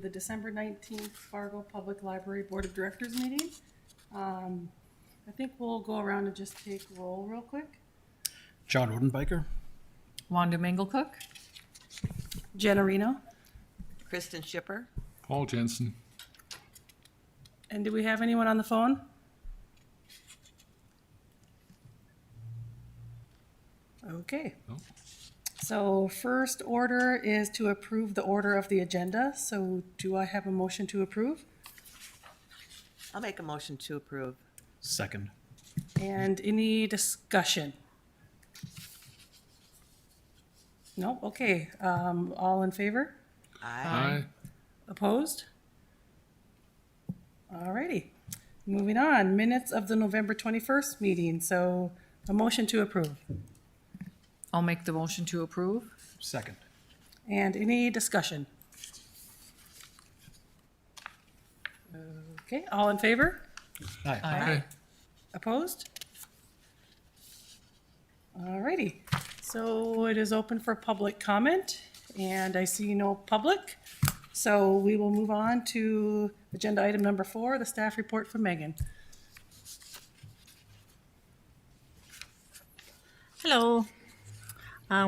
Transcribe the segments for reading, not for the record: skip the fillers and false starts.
The December 19th Fargo Public Library Board of Directors meeting. I think we'll go around and just take roll real quick. John Odenbiker. Wanda Minglecook. Jenna Reno. Kristen Schipper. Paul Jensen. And do we have anyone on the phone? Okay. No. So first order is to approve the order of the agenda. So do I have a motion to approve? I'll make a motion to approve. Second. And any discussion? No? Okay. All in favor? Aye. Opposed? Alrighty. Moving on. Minutes of the November 21st meeting. So a motion to approve. I'll make the motion to approve. Second. And any discussion? Okay, all in favor? Aye. Aye. Opposed? Alrighty, so it is open for public comment, and I see no public. So we will move on to agenda item number 4, the staff report from Megan. Hello.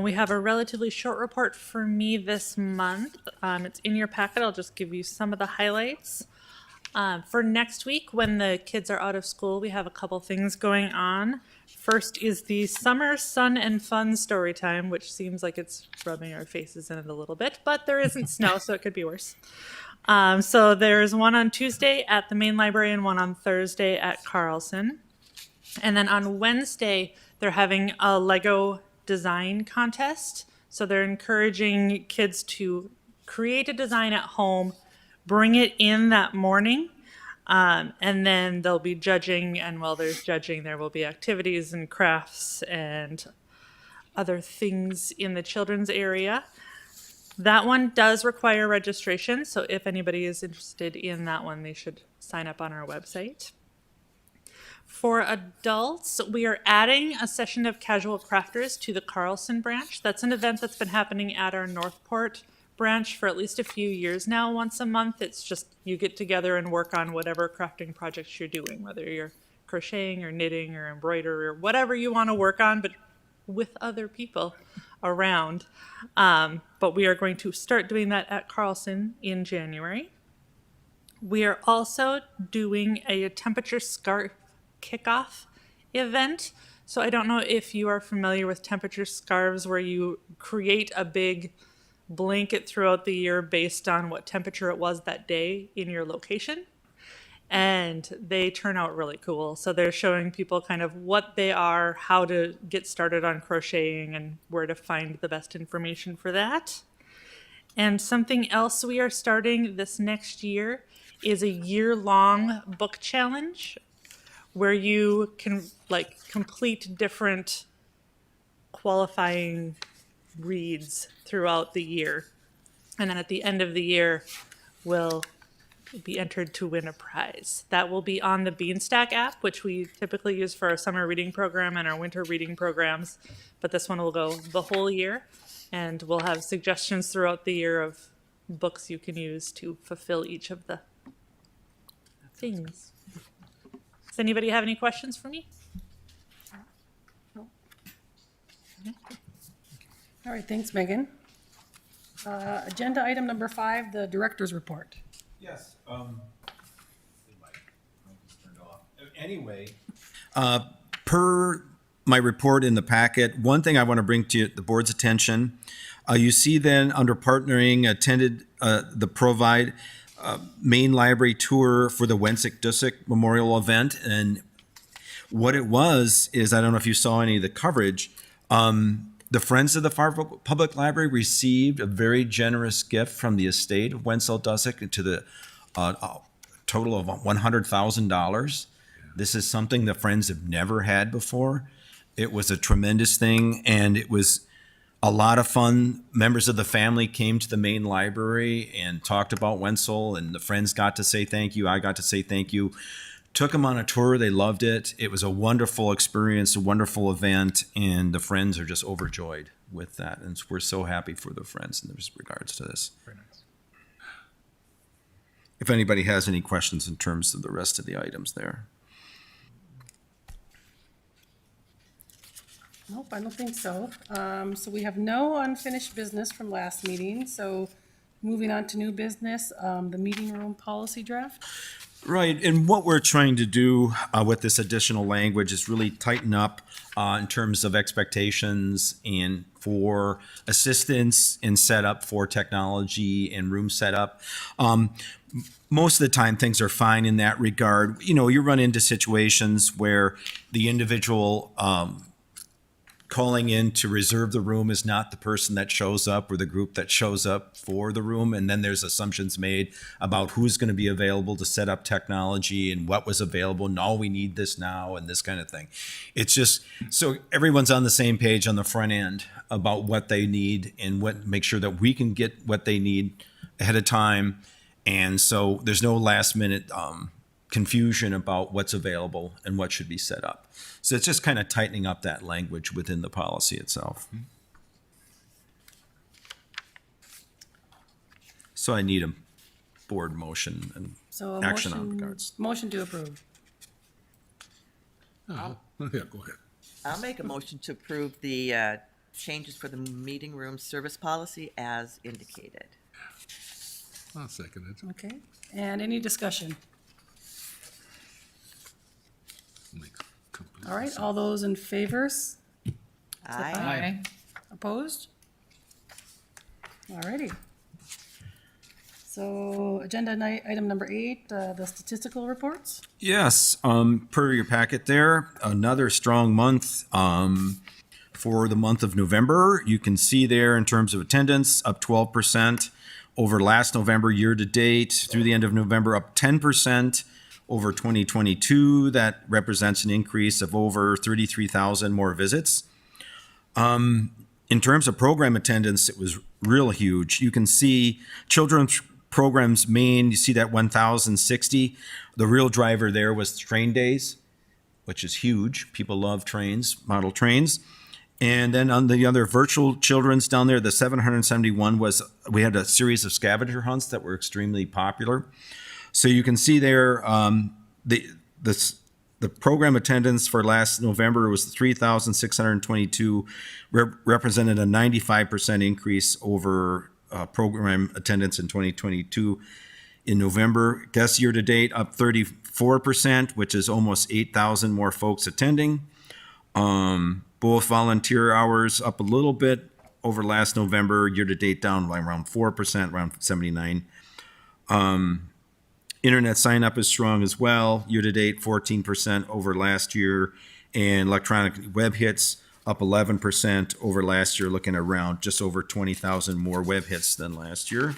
We have a relatively short report for me this month. It's in your packet. I'll just give you some of the highlights. For next week, when the kids are out of school, we have a couple things going on. First is the Summer Sun and Fun story time, which seems like it's rubbing our faces in it a little bit, but there isn't snow, so it could be worse. So there's one on Tuesday at the main library and one on Thursday at Carlson. And then on Wednesday, they're having a Lego design contest. So they're encouraging kids to create a design at home, bring it in that morning, and then they'll be judging. And while there's judging, there will be activities and crafts and other things in the children's area. That one does require registration. So if anybody is interested in that one, they should sign up on our website. For adults, we are adding a session of casual crafters to the Carlson branch. That's an event that's been happening at our Northport branch for at least a few years now, once a month. It's just you get together and work on whatever crafting projects you're doing, whether you're crocheting or knitting or embroidery or whatever you want to work on, but with other people around. But we are going to start doing that at Carlson in January. We are also doing a temperature scarf kickoff event. So I don't know if you are familiar with temperature scarves, where you create a big blanket throughout the year based on what temperature it was that day in your location. And they turn out really cool. So they're showing people kind of what they are, how to get started on crocheting, and where to find the best information for that. And something else we are starting this next year is a year-long book challenge, where you can complete different qualifying reads throughout the year. And then at the end of the year, will be entered to win a prize. That will be on the Beanstack app, which we typically use for our summer reading program and our winter reading programs. But this one will go the whole year, and we'll have suggestions throughout the year of books you can use to fulfill each of the things. Does anybody have any questions for me? All right, thanks, Megan. Agenda item number 5, the director's report. Yes. Anyway, per my report in the packet, one thing I want to bring to the board's attention, you see then under partnering attended the Provide main library tour for the Wensick Dusick Memorial event. And what it was is, I don't know if you saw any of the coverage, the Friends of the Fargo Public Library received a very generous gift from the estate of Wenzel Dusick to the total of $100,000. This is something the Friends have never had before. It was a tremendous thing, and it was a lot of fun. Members of the family came to the main library and talked about Wenzel, and the Friends got to say thank you. I got to say thank you. Took them on a tour. They loved it. It was a wonderful experience, a wonderful event, and the Friends are just overjoyed with that. And we're so happy for the Friends in regards to this. Very nice. if anybody has any questions in terms of the rest of the items there. Nope, I don't think so. So we have no unfinished business from last meeting, so moving on to new business, the meeting room policy draft. Right, and what we're trying to do with this additional language is really tighten up in terms of expectations and for assistance in setup for technology and room setup. Most of the time, things are fine in that regard. You know, you run into situations where the individual calling in to reserve the room is not the person that shows up or the group that shows up for the room. And then there's assumptions made about who's going to be available to set up technology and what was available. No, we need this now and this kind of thing. It's just so everyone's on the same page on the front end about what they need and make sure that we can get what they need ahead of time. And so there's no last minute confusion about what's available and what should be set up. So it's just kind of tightening up that language within the policy itself. So I need a board motion and So a action on motion, regards. motion to approve. Oh, yeah, go ahead. I'll make a motion to approve the changes for the meeting room service policy as indicated. I'll second it. Okay, and any discussion? Makes complete All right, sense. all those in favors? Aye. Aye. Opposed? Alrighty. So agenda item number 8, the statistical reports. Yes, per your packet there, another strong month for the month of November. You can see there in terms of attendance, up 12% over last November year to date through the end of November, up 10% over 2022. That represents an increase of over 33,000 more visits. In terms of program attendance, it was real huge. You can see children's programs Maine, you see that 1,060. The real driver there was train days, which is huge. People love trains, model trains. And then on the other virtual children's down there, the 771 we had a series of scavenger hunts that were extremely popular. So you can see there, the program attendance for last November was 3,622, represented a 95% increase over program attendance in 2022 in November. Guest year to date up 34%, which is almost 8,000 more folks attending. Both volunteer hours up a little bit over last November, year to date down by around 4%, around 79. Internet sign up is strong as well. Year to date, 14% over last year, and electronic web hits up 11% over last year, looking around just over 20,000 more web hits than last year.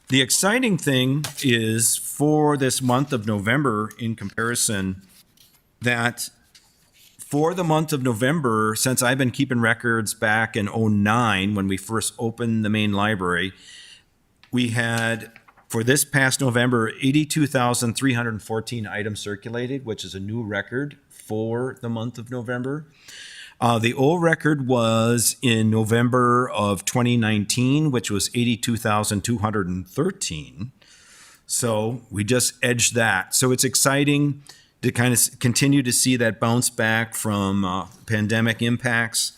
The exciting thing is for this month of November, in comparison, that for the month of November, since I've been keeping records back in 2009 when we first opened the main library, we had, for this past November, 82,314 items circulated, which is a new record for the month of November. The old record was in November of 2019, which was 82,213. So we just edged that. So it's exciting to kind of continue to see that bounce back from pandemic impacts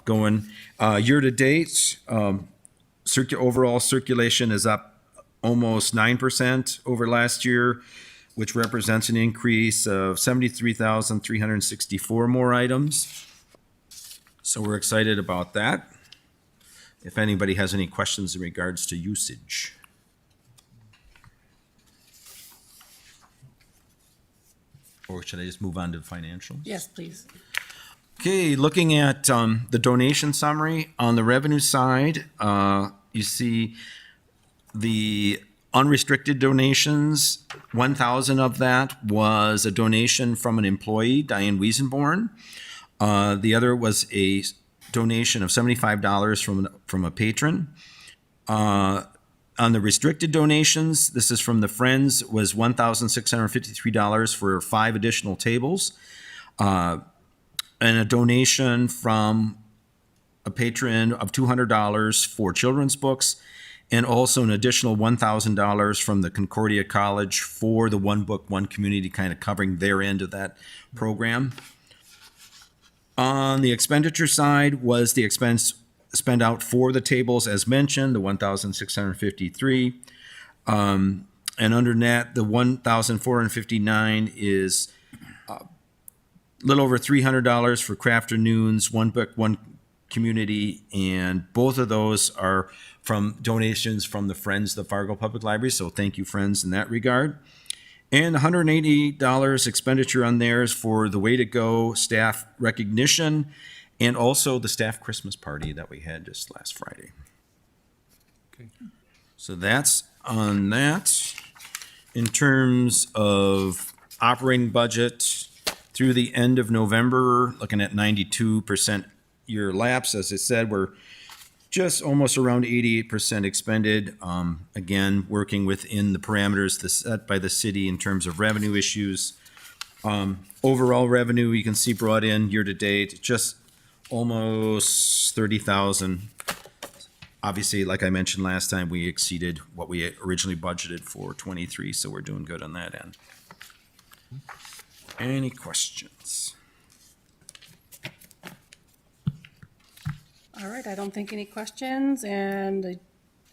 going. Year to date, overall circulation is up almost 9% over last year, which represents an increase of 73,364 more items. So we're excited about that. If anybody has any questions in regards to usage. Or should I just move on to financials? Yes, please. Okay, looking at the donation summary on the revenue side, you see the unrestricted donations, 1,000 of that was a donation from an employee, Diane Wiesenborn. The other was a donation of $75 from a patron. On the restricted donations, this is from the Friends, was $1,653 for 5 additional tables. And a donation from a patron of $200 for children's books, and also an additional $1,000 from the Concordia College for the One Book, One Community, kind of covering their end of that program. On the expenditure side was the expense spent out for the tables as mentioned, the 1,653. And under that, the 1,459 is a little over $300 for Craft Afternoons, One Book, One Community, and both of those are from donations from the Friends of the Fargo Public Library, so thank you, Friends, in that regard. And $180 expenditure on theirs for the Way to Go staff recognition and also the staff Christmas party that we had just last Friday. Okay. So that's on that. In terms of operating budget through the end of November, looking at 92% year lapse. As I said, we're just almost around 88% expended. Again, working within the parameters set by the city in terms of revenue issues. Overall revenue, you can see brought in year to date, just almost 30,000. Obviously, like I mentioned last time, we exceeded what we originally budgeted for 23, so we're doing good on that end. Any questions? All right, I don't think any questions, and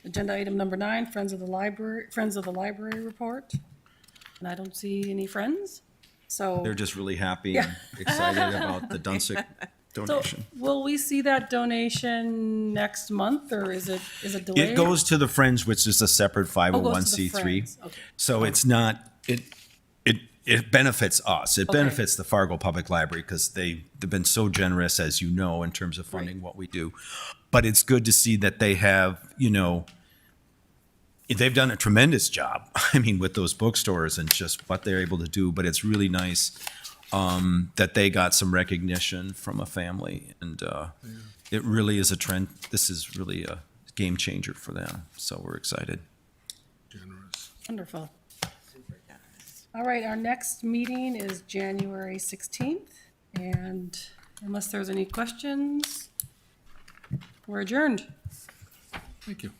agenda item number 9, Friends of the Library report. And I don't see any friends, so. They're just really happy and excited about the Dunsink So donation. will we see that donation next month, or is it delayed? It goes to the Friends, which is a separate Oh, goes to the 501c3. Friends. Okay. So it's not, it benefits us. It Okay. benefits the Fargo Public Library because they've been so generous, as you know, in terms of funding what we do. But it's good to see that they have, they've done a tremendous job. I mean, with those bookstores and just what they're able to do. But it's really nice that they got some recognition from a family. And it really is a trend. This is really a game changer for them. So we're excited. Generous. Wonderful. All right, our next meeting is January 16th, and unless there's any questions, we're adjourned. Thank you.